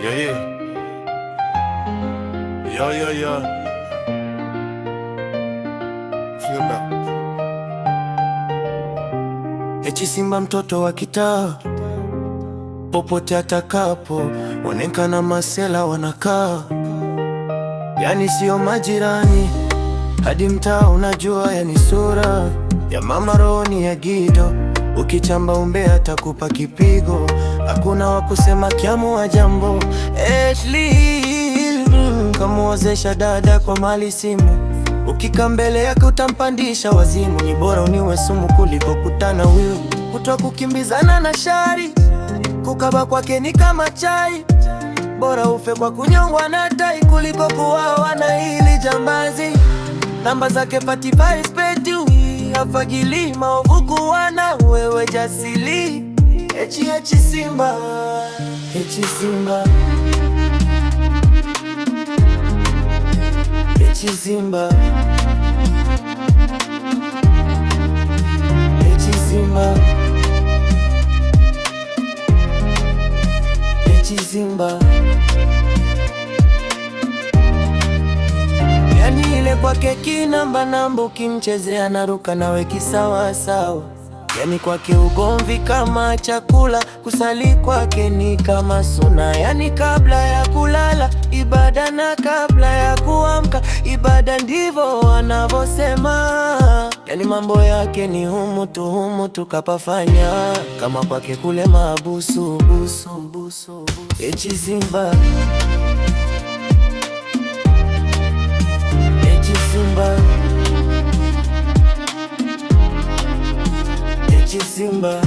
Yeah, yeah. Yeah, yeah, yeah. Simba. Eti Simba mtoto wa kitaa, popote atakapo onekana masela wanakaa. Yani sio majirani, hadi mtaa unajua. Yani sura ya mama rohoni ya Gido, ukichamba umbea atakupa kipigo. Hakuna wakusema kiamu wa jambo. Kamuozesha dada kwa mali simu, ukika mbele yake utampandisha wazimu. Ni bora uniwe sumu kuliko kutana wiu. Kuto kukimbizana na shari, kukaba kwake ni kama chai. Bora ufe kwa kunyongwa na tai kuliko kuwawa na hili jambazi. Namba zake patipa respecti, afagili maovu kuwana wewe jasili. Echi Simba, echi Simba, echi Simba, echi Simba, echi Simba. Yani ile kwake kinamba, ukimchezea naruka nawe kisawa sawa. Yani kwake ugomvi kama chakula, kusali kwake ni kama suna. Yani kabla ya kulala ibada, na kabla ya kuamka ibada, ndivyo wanavyosema. Yani mambo yake ni humu tu kapafanya, kama kwake kule mabusu busu. Echi Simba, echi Simba, echi Simba.